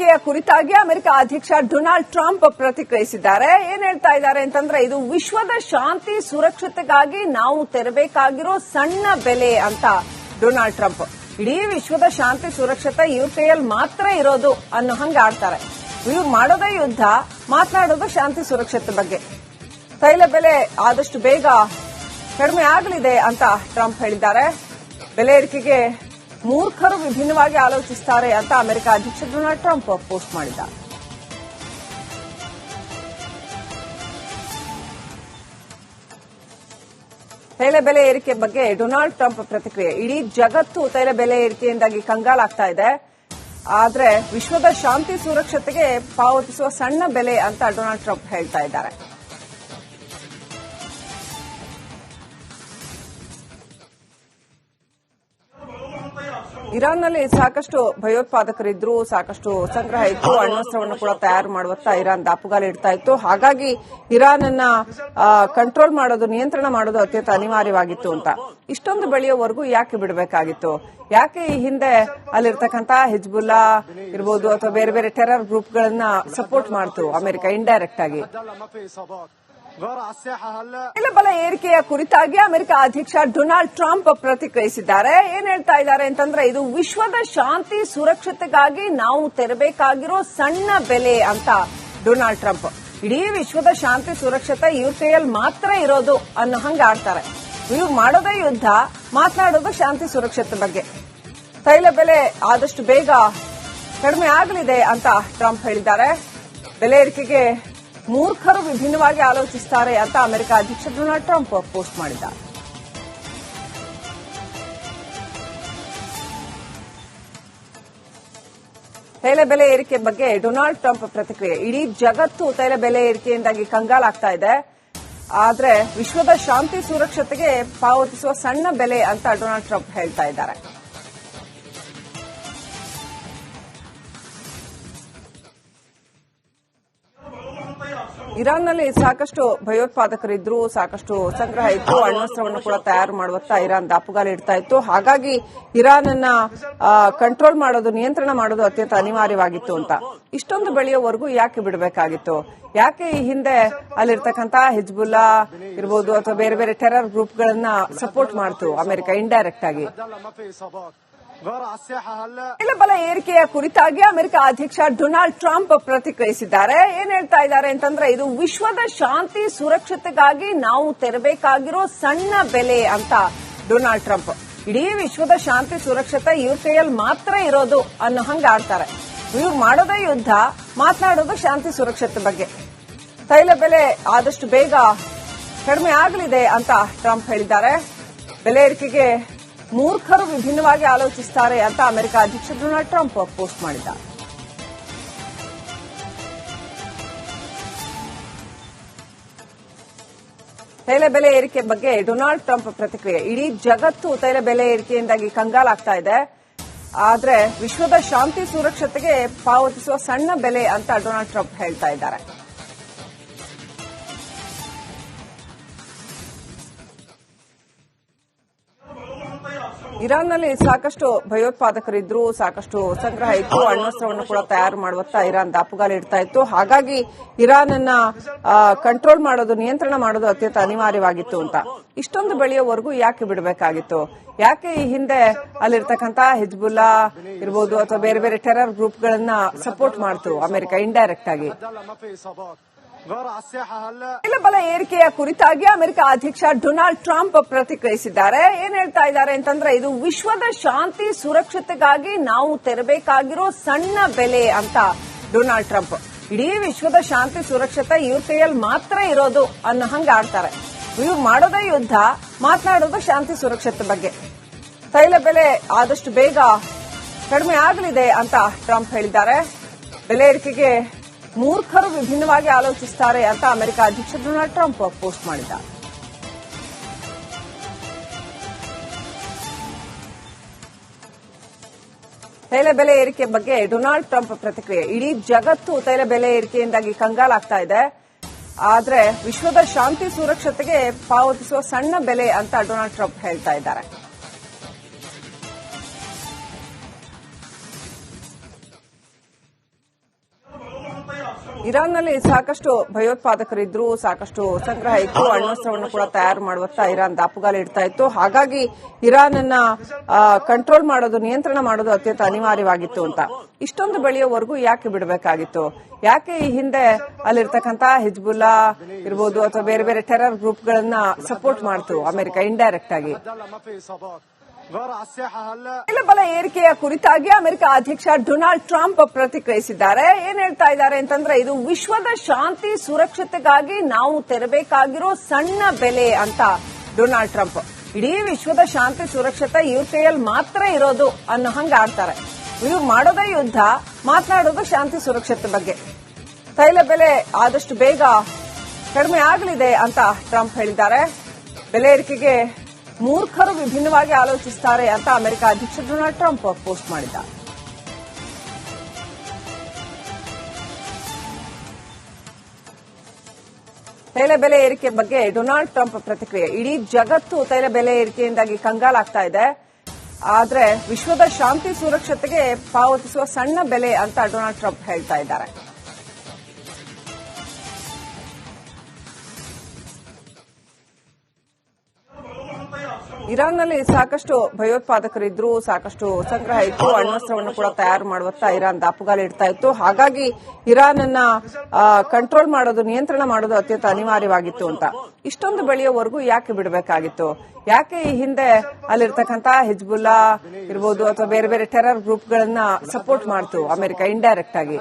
ಏರಿಕೆಯ ಕುರಿತಾಗಿ ಅಮೆರಿಕ ಅಧ್ಯಕ್ಷ ಡೊನಾಲ್ಡ್ ಟ್ರಂಪ್ ಪ್ರತಿಕ್ರಿಯಿಸಿದ್ದಾರೆ. ಏನ್ ಹೇಳ್ತಾ ಇದ್ದಾರೆ ಅಂತಂದ್ರೆ, ಇದು ವಿಶ್ವದ ಶಾಂತಿ ಸುರಕ್ಷತೆಗಾಗಿ ನಾವು ತೆರಬೇಕಾಗಿರೋ ಸಣ್ಣ ಬೆಲೆ ಅಂತ ಡೊನಾಲ್ಡ್ ಟ್ರಂಪ್. ಇಡೀ ವಿಶ್ವದ ಶಾಂತಿ ಸುರಕ್ಷತೆ ಇವ್ರ ಕೈಯಲ್ಲಿ ಮಾತ್ರ ಇರೋದು ಅನ್ನೋ ಹಂಗ ಆಡ್ತಾರೆ. ಇವ್ರು ಮಾಡೋದೇ ಯುದ್ಧ, ಮಾತನಾಡೋದು ಶಾಂತಿ ಸುರಕ್ಷತೆ ಬಗ್ಗೆ. ತೈಲ ಬೆಲೆ ಆದಷ್ಟು ಬೇಗ ಕಡಿಮೆ ಆಗಲಿದೆ ಅಂತ ಟ್ರಂಪ್ ಹೇಳಿದ್ದಾರೆ. ಬೆಲೆ ಏರಿಕೆಗೆ ಮೂರ್ಖರು ವಿಭಿನ್ನವಾಗಿ ಆಲೋಚಿಸುತ್ತಾರೆ ಅಂತ ಅಮೆರಿಕ ಅಧ್ಯಕ್ಷ ಡೊನಾಲ್ಡ್ ಟ್ರಂಪ್ ಪೋಸ್ಟ್ ಮಾಡಿದ್ದಾರೆ. ತೈಲ ಬೆಲೆ ಏರಿಕೆ ಬಗ್ಗೆ ಡೊನಾಲ್ಡ್ ಟ್ರಂಪ್ ಪ್ರತಿಕ್ರಿಯೆ. ಇಡೀ ಜಗತ್ತು ತೈಲ ಬೆಲೆ ಏರಿಕೆಯಿಂದಾಗಿ ಕಂಗಾಲಾಗ್ತಾ ಇದೆ. ಆದರೆ ವಿಶ್ವದ ಶಾಂತಿ ಸುರಕ್ಷತೆಗೆ ಪಾವತಿಸುವ ಸಣ್ಣ ಬೆಲೆ ಅಂತ ಡೊನಾಲ್ಡ್ ಟ್ರಂಪ್ ಹೇಳ್ತಾ ಇದ್ದಾರೆ. ಇರಾನ್ನಲ್ಲಿ ಸಾಕಷ್ಟು ಭಯೋತ್ಪಾದಕರಿದ್ರು, ಸಾಕಷ್ಟು ಸಂಗ್ರಹ ಇತ್ತು, ಅಣ್ವಸ್ತ್ರವನ್ನು ಕೂಡ ತಯಾರು ಮಾಡುವತ್ತ ಇರಾನ್ ದಾಪುಗಾಲು ಇಡ್ತಾ ಇತ್ತು. ಹಾಗಾಗಿ ಇರಾನ್ ಅನ್ನ ಕಂಟ್ರೋಲ್ ಮಾಡೋದು, ನಿಯಂತ್ರಣ ಮಾಡೋದು ಅತ್ಯಂತ ಅನಿವಾರ್ಯವಾಗಿತ್ತು ಅಂತ. ಇಷ್ಟೊಂದು ಬೆಳೆಯೋವರೆಗೂ ಯಾಕೆ ಬಿಡಬೇಕಾಗಿತ್ತು? ಯಾಕೆ ಈ ಹಿಂದೆ ಅಲ್ಲಿರ್ತಕ್ಕಂಥ ಹಿಜ್ಬುಲ್ಲಾ ಇರ್ಬೋದು ಅಥವಾ ಬೇರೆ ಬೇರೆ ಟೆರರ್ ಗ್ರೂಪ್ಗಳನ್ನ ಸಪೋರ್ಟ್ ಮಾಡ್ತು ಅಮೆರಿಕ ಇಂಡೈರೆಕ್ಟ್ ಆಗಿ? ತೈಲ ಬೆಲೆ ಏರಿಕೆಯ ಕುರಿತಾಗಿ ಅಮೆರಿಕ ಅಧ್ಯಕ್ಷ ಡೊನಾಲ್ಡ್ ಟ್ರಂಪ್ ಪ್ರತಿಕ್ರಿಯಿಸಿದ್ದಾರೆ. ಏನ್ ಹೇಳ್ತಾ ಇದ್ದಾರೆ ಅಂತಂದ್ರೆ, ಇದು ವಿಶ್ವದ ಶಾಂತಿ ಸುರಕ್ಷತೆಗಾಗಿ ನಾವು ತೆರಬೇಕಾಗಿರೋ ಸಣ್ಣ ಬೆಲೆ ಅಂತ ಡೊನಾಲ್ಡ್ ಟ್ರಂಪ್. ಇಡೀ ವಿಶ್ವದ ಶಾಂತಿ ಸುರಕ್ಷತೆ ಇವ್ರ ಕೈಯಲ್ಲಿ ಮಾತ್ರ ಇರೋದು ಅನ್ನೋ ಹಂಗ ಆಡ್ತಾರೆ. ಇವ್ರು ಮಾಡೋದೇ ಯುದ್ಧ, ಮಾತನಾಡೋದು ಶಾಂತಿ ಸುರಕ್ಷತೆ ಬಗ್ಗೆ. ತೈಲ ಬೆಲೆ ಆದಷ್ಟು ಬೇಗ ಕಡಿಮೆ ಆಗಲಿದೆ ಅಂತ ಟ್ರಂಪ್ ಹೇಳಿದ್ದಾರೆ. ಬೆಲೆ ಏರಿಕೆಗೆ ಮೂರ್ಖರು ವಿಭಿನ್ನವಾಗಿ ಆಲೋಚಿಸುತ್ತಾರೆ ಅಂತ ಅಮೆರಿಕ ಅಧ್ಯಕ್ಷ ಡೊನಾಲ್ಡ್ ಟ್ರಂಪ್ ಪೋಸ್ಟ್ ಮಾಡಿದ್ದಾರೆ. ತೈಲ ಬೆಲೆ ಏರಿಕೆ ಬಗ್ಗೆ ಡೊನಾಲ್ಡ್ ಟ್ರಂಪ್ ಪ್ರತಿಕ್ರಿಯೆ. ಇಡೀ ಜಗತ್ತು ತೈಲ ಬೆಲೆ ಏರಿಕೆಯಿಂದಾಗಿ ಕಂಗಾಲಾಗ್ತಾ ಇದೆ. ಆದರೆ ವಿಶ್ವದ ಶಾಂತಿ ಸುರಕ್ಷತೆಗೆ ಪಾವತಿಸುವ ಸಣ್ಣ ಬೆಲೆ ಅಂತ ಡೊನಾಲ್ಡ್ ಟ್ರಂಪ್ ಹೇಳ್ತಾ ಇದ್ದಾರೆ. ಇರಾನ್ನಲ್ಲಿ ಸಾಕಷ್ಟು ಭಯೋತ್ಪಾದಕರಿದ್ರು, ಸಾಕಷ್ಟು ಸಂಗ್ರಹ ಇತ್ತು, ಅಣ್ವಸ್ತ್ರವನ್ನು ಕೂಡ ತಯಾರು ಮಾಡುವತ್ತ ಇರಾನ್ ದಾಪುಗಾಲು ಇಡ್ತಾ ಇತ್ತು. ಹಾಗಾಗಿ ಇರಾನ್ ಅನ್ನ ಕಂಟ್ರೋಲ್ ಮಾಡೋದು, ನಿಯಂತ್ರಣ ಮಾಡೋದು ಅತ್ಯಂತ ಅನಿವಾರ್ಯವಾಗಿತ್ತು ಅಂತ. ಇಷ್ಟೊಂದು ಬೆಳೆಯೋವರೆಗೂ ಯಾಕೆ ಬಿಡಬೇಕಾಗಿತ್ತು? ಯಾಕೆ ಈ ಹಿಂದೆ ಅಲ್ಲಿರ್ತಕ್ಕಂಥ ಹಿಜ್ಬುಲ್ಲಾ ಇರ್ಬೋದು ಅಥವಾ ಬೇರೆ ಬೇರೆ ಟೆರರ್ ಗ್ರೂಪ್ಗಳನ್ನ ಸಪೋರ್ಟ್ ಮಾಡ್ತು ಅಮೆರಿಕ ಇಂಡೈರೆಕ್ಟ್ ಆಗಿ? ತೈಲ ಬೆಲೆ ಏರಿಕೆಯ ಕುರಿತಾಗಿ ಅಮೆರಿಕ ಅಧ್ಯಕ್ಷ ಡೊನಾಲ್ಡ್ ಟ್ರಂಪ್ ಪ್ರತಿಕ್ರಿಯಿಸಿದ್ದಾರೆ. ಏನ್ ಹೇಳ್ತಾ ಇದ್ದಾರೆ ಅಂತಂದ್ರೆ, ಇದು ವಿಶ್ವದ ಶಾಂತಿ ಸುರಕ್ಷತೆಗಾಗಿ ನಾವು ತೆರಬೇಕಾಗಿರೋ ಸಣ್ಣ ಬೆಲೆ ಅಂತ ಡೊನಾಲ್ಡ್ ಟ್ರಂಪ್. ಇಡೀ ವಿಶ್ವದ ಶಾಂತಿ ಸುರಕ್ಷತೆ ಇವ್ರ ಕೈಯಲ್ಲಿ ಮಾತ್ರ ಇರೋದು ಅನ್ನೋ ಹಂಗ ಆಡ್ತಾರೆ. ಇವ್ರು ಮಾಡೋದೇ ಯುದ್ಧ, ಮಾತನಾಡೋದು ಶಾಂತಿ ಸುರಕ್ಷತೆ ಬಗ್ಗೆ. ತೈಲ ಬೆಲೆ ಆದಷ್ಟು ಬೇಗ ಕಡಿಮೆ ಆಗಲಿದೆ ಅಂತ ಟ್ರಂಪ್ ಹೇಳಿದ್ದಾರೆ. ಬೆಲೆ ಏರಿಕೆಗೆ ಮೂರ್ಖರು ವಿಭಿನ್ನವಾಗಿ ಆಲೋಚಿಸುತ್ತಾರೆ ಅಂತ ಅಮೆರಿಕ ಅಧ್ಯಕ್ಷ ಡೊನಾಲ್ಡ್ ಟ್ರಂಪ್ ಪೋಸ್ಟ್ ಮಾಡಿದ್ದಾರೆ. ತೈಲ ಬೆಲೆ ಏರಿಕೆ ಬಗ್ಗೆ ಡೊನಾಲ್ಡ್ ಟ್ರಂಪ್ ಪ್ರತಿಕ್ರಿಯೆ. ಇಡೀ ಜಗತ್ತು ತೈಲ ಬೆಲೆ ಏರಿಕೆಯಿಂದಾಗಿ ಕಂಗಾಲಾಗ್ತಾ ಇದೆ. ಆದರೆ ವಿಶ್ವದ ಶಾಂತಿ ಸುರಕ್ಷತೆಗೆ ಪಾವತಿಸುವ ಸಣ್ಣ ಬೆಲೆ ಅಂತ ಡೊನಾಲ್ಡ್ ಟ್ರಂಪ್ ಹೇಳ್ತಾ ಇದ್ದಾರೆ. ಇರಾನ್ನಲ್ಲಿ ಸಾಕಷ್ಟು ಭಯೋತ್ಪಾದಕರಿದ್ರು, ಸಾಕಷ್ಟು ಸಂಗ್ರಹ ಇತ್ತು, ಅಣ್ವಸ್ತ್ರವನ್ನು ಕೂಡ ತಯಾರು ಮಾಡುವತ್ತ ಇರಾನ್ ದಾಪುಗಾಲು ಇಡ್ತಾ ಇತ್ತು. ಹಾಗಾಗಿ ಇರಾನ್ ಅನ್ನ ಕಂಟ್ರೋಲ್ ಮಾಡೋದು, ನಿಯಂತ್ರಣ ಮಾಡೋದು ಅತ್ಯಂತ ಅನಿವಾರ್ಯವಾಗಿತ್ತು ಅಂತ. ಇಷ್ಟೊಂದು ಬೆಳೆಯೋವರೆಗೂ ಯಾಕೆ ಬಿಡಬೇಕಾಗಿತ್ತು? ಯಾಕೆ ಈ ಹಿಂದೆ ಅಲ್ಲಿರ್ತಕ್ಕಂಥ ಹಿಜ್ಬುಲ್ಲಾ ಇರ್ಬೋದು ಅಥವಾ ಬೇರೆ ಬೇರೆ ಟೆರರ್ ಗ್ರೂಪ್ಗಳನ್ನ ಸಪೋರ್ಟ್ ಮಾಡ್ತು ಅಮೆರಿಕ ಇಂಡೈರೆಕ್ಟ್ ಆಗಿ? ತೈಲ ಬೆಲೆ ಏರಿಕೆಯ ಕುರಿತಾಗಿ ಅಮೆರಿಕ ಅಧ್ಯಕ್ಷ ಡೊನಾಲ್ಡ್ ಟ್ರಂಪ್ ಪ್ರತಿಕ್ರಿಯಿಸಿದ್ದಾರೆ. ಏನ್ ಹೇಳ್ತಾ ಇದ್ದಾರೆ ಅಂತಂದ್ರೆ, ಇದು ವಿಶ್ವದ ಶಾಂತಿ ಸುರಕ್ಷತೆಗಾಗಿ ನಾವು ತೆರಬೇಕಾಗಿರೋ ಸಣ್ಣ ಬೆಲೆ ಅಂತ ಡೊನಾಲ್ಡ್ ಟ್ರಂಪ್. ಇಡೀ ವಿಶ್ವದ ಶಾಂತಿ ಸುರಕ್ಷತೆ ಇವ್ರ ಕೈಯಲ್ಲಿ ಮಾತ್ರ ಇರೋದು ಅನ್ನೋ ಹಂಗ ಆಡ್ತಾರೆ. ಇವ್ರು ಮಾಡೋದೇ ಯುದ್ಧ, ಮಾತನಾಡೋದು ಶಾಂತಿ ಸುರಕ್ಷತೆ ಬಗ್ಗೆ. ತೈಲ ಬೆಲೆ ಆದಷ್ಟು ಬೇಗ ಕಡಿಮೆ ಆಗಲಿದೆ ಅಂತ ಟ್ರಂಪ್ ಹೇಳಿದ್ದಾರೆ. ಬೆಲೆ ಏರಿಕೆಗೆ ಮೂರ್ಖರು ವಿಭಿನ್ನವಾಗಿ ಆಲೋಚಿಸುತ್ತಾರೆ ಅಂತ ಅಮೆರಿಕ ಅಧ್ಯಕ್ಷ ಡೊನಾಲ್ಡ್ ಟ್ರಂಪ್ ಪೋಸ್ಟ್ ಮಾಡಿದ್ದಾರೆ. ತೈಲ ಬೆಲೆ ಏರಿಕೆ ಬಗ್ಗೆ ಡೊನಾಲ್ಡ್ ಟ್ರಂಪ್ ಪ್ರತಿಕ್ರಿಯೆ. ಇಡೀ ಜಗತ್ತು ತೈಲ ಬೆಲೆ ಏರಿಕೆಯಿಂದಾಗಿ ಕಂಗಾಲಾಗ್ತಾ ಇದೆ. ಆದರೆ ವಿಶ್ವದ ಶಾಂತಿ ಸುರಕ್ಷತೆಗೆ ಪಾವತಿಸುವ ಸಣ್ಣ ಬೆಲೆ ಅಂತ ಡೊನಾಲ್ಡ್ ಟ್ರಂಪ್ ಹೇಳ್ತಾ ಇದ್ದಾರೆ. ಇರಾನ್ನಲ್ಲಿ ಸಾಕಷ್ಟು ಭಯೋತ್ಪಾದಕರಿದ್ರು, ಸಾಕಷ್ಟು ಸಂಗ್ರಹ ಇತ್ತು, ಅಣ್ವಸ್ತ್ರವನ್ನು ಕೂಡ ತಯಾರು ಮಾಡುವತ್ತ ಇರಾನ್ ದಾಪುಗಾಲು ಇಡ್ತಾ ಇತ್ತು. ಹಾಗಾಗಿ ಇರಾನ್ ಅನ್ನ ಕಂಟ್ರೋಲ್ ಮಾಡೋದು, ನಿಯಂತ್ರಣ ಮಾಡೋದು ಅತ್ಯಂತ ಅನಿವಾರ್ಯವಾಗಿತ್ತು ಅಂತ. ಇಷ್ಟೊಂದು ಬೆಳೆಯೋವರೆಗೂ ಯಾಕೆ ಬಿಡಬೇಕಾಗಿತ್ತು? ಯಾಕೆ ಈ ಹಿಂದೆ ಅಲ್ಲಿರ್ತಕ್ಕಂಥ ಹಿಜ್ಬುಲ್ಲಾ ಇರ್ಬೋದು ಅಥವಾ ಬೇರೆ ಬೇರೆ ಟೆರರ್ ಗ್ರೂಪ್ಗಳನ್ನ ಸಪೋರ್ಟ್ ಮಾಡ್ತು ಅಮೆರಿಕ ಇಂಡೈರೆಕ್ಟ್ ಆಗಿ? ತೈಲ ಬೆಲೆ ಏರಿಕೆಯ ಕುರಿತಾಗಿ ಅಮೆರಿಕ ಅಧ್ಯಕ್ಷ ಡೊನಾಲ್ಡ್ ಟ್ರಂಪ್ ಪ್ರತಿಕ್ರಿಯಿಸಿದ್ದಾರೆ. ಏನ್ ಹೇಳ್ತಾ ಇದ್ದಾರೆ ಅಂತಂದ್ರೆ, ಇದು ವಿಶ್ವದ ಶಾಂತಿ ಸುರಕ್ಷತೆಗಾಗಿ ನಾವು ತೆರಬೇಕಾಗಿರೋ ಸಣ್ಣ ಬೆಲೆ ಅಂತ ಡೊನಾಲ್ಡ್ ಟ್ರಂಪ್. ಇಡೀ ವಿಶ್ವದ ಶಾಂತಿ ಸುರಕ್ಷತೆ ಇವ್ರ ಕೈಯಲ್ಲಿ ಮಾತ್ರ ಇರೋದು ಅನ್ನೋ ಹಂಗ ಆಡ್ತಾರೆ. ಇವ್ರು ಮಾಡೋದೇ ಯುದ್ಧ, ಮಾತನಾಡೋದು ಶಾಂತಿ ಸುರಕ್ಷತೆ ಬಗ್ಗೆ. ತೈಲ ಬೆಲೆ ಆದಷ್ಟು ಬೇಗ ಕಡಿಮೆ ಆಗಲಿದೆ ಅಂತ ಟ್ರಂಪ್ ಹೇಳಿದ್ದಾರೆ. ಬೆಲೆ ಏರಿಕೆಗೆ ಮೂರ್ಖರು ವಿಭಿನ್ನವಾಗಿ ಆಲೋಚಿಸುತ್ತಾರೆ ಅಂತ ಅಮೆರಿಕ ಅಧ್ಯಕ್ಷ ಡೊನಾಲ್ಡ್ ಟ್ರಂಪ್ ಪೋಸ್ಟ್ ಮಾಡಿದ್ದಾರೆ. ತೈಲ ಬೆಲೆ ಏರಿಕೆ ಬಗ್ಗೆ ಡೊನಾಲ್ಡ್ ಟ್ರಂಪ್ ಪ್ರತಿಕ್ರಿಯೆ. ಇಡೀ ಜಗತ್ತು ತೈಲ ಬೆಲೆ ಏರಿಕೆಯಿಂದಾಗಿ ಕಂಗಾಲಾಗ್ತಾ ಇದೆ, ಆದ್ರೆ ವಿಶ್ವದ ಶಾಂತಿ ಸುರಕ್ಷತೆಗೆ ಪಾವತಿಸುವ ಸಣ್ಣ ಬೆಲೆ ಅಂತ ಡೊನಾಲ್ಡ್ ಟ್ರಂಪ್ ಹೇಳ್ತಾ ಇದ್ದಾರೆ. ಇರಾನ್ನಲ್ಲಿ ಸಾಕಷ್ಟು ಭಯೋತ್ಪಾದಕರಿದ್ರು, ಸಾಕಷ್ಟು ಸಂಗ್ರಹ ಇತ್ತು, ಅಣ್ವಸ್ತ್ರವನ್ನು ಕೂಡ ತಯಾರು ಮಾಡುವತ್ತ ಇರಾನ್ ದಾಪುಗಾಲು ಇಡ್ತಾ ಇತ್ತು. ಹಾಗಾಗಿ ಇರಾನ್ ಅನ್ನ ಕಂಟ್ರೋಲ್ ಮಾಡೋದು, ನಿಯಂತ್ರಣ ಮಾಡೋದು ಅತ್ಯಂತ ಅನಿವಾರ್ಯವಾಗಿತ್ತು ಅಂತ. ಇಷ್ಟೊಂದು ಬೆಳೆಯೋವರೆಗೂ ಯಾಕೆ ಬಿಡಬೇಕಾಗಿತ್ತು? ಯಾಕೆ ಈ ಹಿಂದೆ ಅಲ್ಲಿರ್ತಕ್ಕಂಥ ಹಿಜ್ಬುಲ್ಲಾ ಇರ್ಬೋದು ಅಥವಾ ಬೇರೆ ಬೇರೆ ಟೆರರ್ ಗ್ರೂಪ್ಗಳನ್ನ ಸಪೋರ್ಟ್ ಮಾಡ್ತು ಅಮೆರಿಕ ಇಂಡೈರೆಕ್ಟ್ ಆಗಿ?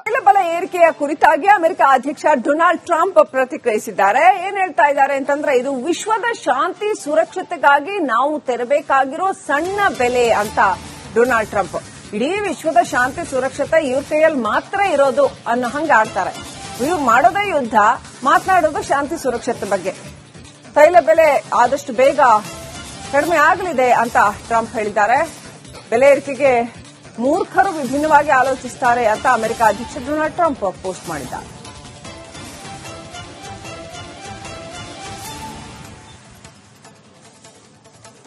ತೈಲ ಬೆಲೆ ಏರಿಕೆಯ ಕುರಿತಾಗಿ ಅಮೆರಿಕ ಅಧ್ಯಕ್ಷ ಡೊನಾಲ್ಡ್ ಟ್ರಂಪ್ ಪ್ರತಿಕ್ರಿಯಿಸಿದ್ದಾರೆ. ಏನ್ ಹೇಳ್ತಾ ಇದ್ದಾರೆ ಅಂತಂದ್ರೆ, ಇದು ವಿಶ್ವದ ಶಾಂತಿ ಸುರಕ್ಷತೆಗಾಗಿ ನಾವು ತೆರಬೇಕಾಗಿರೋ ಸಣ್ಣ ಬೆಲೆ ಅಂತ ಡೊನಾಲ್ಡ್ ಟ್ರಂಪ್. ಇಡೀ ವಿಶ್ವದ ಶಾಂತಿ ಸುರಕ್ಷತೆ ಇವ್ರ ಕೈಯಲ್ಲಿ ಮಾತ್ರ ಇರೋದು ಅನ್ನೋ ಹಂಗ ಆಡ್ತಾರೆ. ಇವ್ರು ಮಾಡೋದೇ ಯುದ್ಧ, ಮಾತನಾಡೋದು ಶಾಂತಿ ಸುರಕ್ಷತೆ ಬಗ್ಗೆ. ತೈಲ ಬೆಲೆ ಆದಷ್ಟು ಬೇಗ ಕಡಿಮೆ ಆಗಲಿದೆ ಅಂತ ಟ್ರಂಪ್ ಹೇಳಿದ್ದಾರೆ. ಬೆಲೆ ಏರಿಕೆಗೆ ಮೂರ್ಖರು ವಿಭಿನ್ನವಾಗಿ ಆಲೋಚಿಸುತ್ತಾರೆ ಅಂತ ಅಮೆರಿಕ ಅಧ್ಯಕ್ಷ ಡೊನಾಲ್ಡ್ ಟ್ರಂಪ್ ಪೋಸ್ಟ್ ಮಾಡಿದ್ದಾರೆ.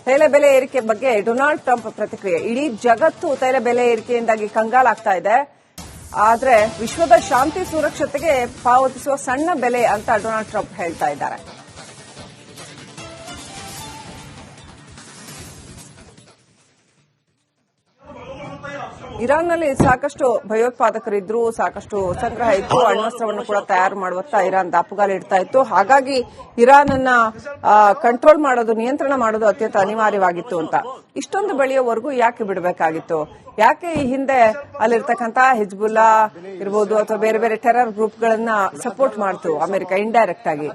ತೈಲ ಬೆಲೆ ಏರಿಕೆ ಬಗ್ಗೆ ಡೊನಾಲ್ಡ್ ಟ್ರಂಪ್ ಪ್ರತಿಕ್ರಿಯೆ. ಇಡೀ ಜಗತ್ತು ತೈಲ ಬೆಲೆ ಏರಿಕೆಯಿಂದಾಗಿ ಕಂಗಾಲಾಗ್ತಾ ಇದೆ, ಆದ್ರೆ ವಿಶ್ವದ ಶಾಂತಿ ಸುರಕ್ಷತೆಗೆ ಪಾವತಿಸುವ ಸಣ್ಣ ಬೆಲೆ ಅಂತ ಡೊನಾಲ್ಡ್ ಟ್ರಂಪ್ ಹೇಳ್ತಾ ಇದ್ದಾರೆ. ಇರಾನ್ನಲ್ಲಿ ಸಾಕಷ್ಟು ಭಯೋತ್ಪಾದಕರಿದ್ರು, ಸಾಕಷ್ಟು ಸಂಗ್ರಹ ಇತ್ತು, ಅಣ್ವಸ್ತ್ರವನ್ನು ಕೂಡ ತಯಾರು ಮಾಡುವತ್ತ ಇರಾನ್ ದಾಪುಗಾಲು ಇಡ್ತಾ ಇತ್ತು. ಹಾಗಾಗಿ ಇರಾನ್ ಅನ್ನ ಕಂಟ್ರೋಲ್ ಮಾಡೋದು, ನಿಯಂತ್ರಣ ಮಾಡೋದು ಅತ್ಯಂತ ಅನಿವಾರ್ಯವಾಗಿತ್ತು ಅಂತ. ಇಷ್ಟೊಂದು ಬೆಳೆಯೋವರೆಗೂ ಯಾಕೆ ಬಿಡಬೇಕಾಗಿತ್ತು? ಯಾಕೆ ಈ ಹಿಂದೆ ಅಲ್ಲಿರ್ತಕ್ಕಂಥ ಹಿಜ್ಬುಲ್ಲಾ ಇರ್ಬೋದು ಅಥವಾ ಬೇರೆ ಬೇರೆ ಟೆರರ್ ಗ್ರೂಪ್ಗಳನ್ನ ಸಪೋರ್ಟ್ ಮಾಡ್ತು ಅಮೆರಿಕ ಇಂಡೈರೆಕ್ಟ್ ಆಗಿ?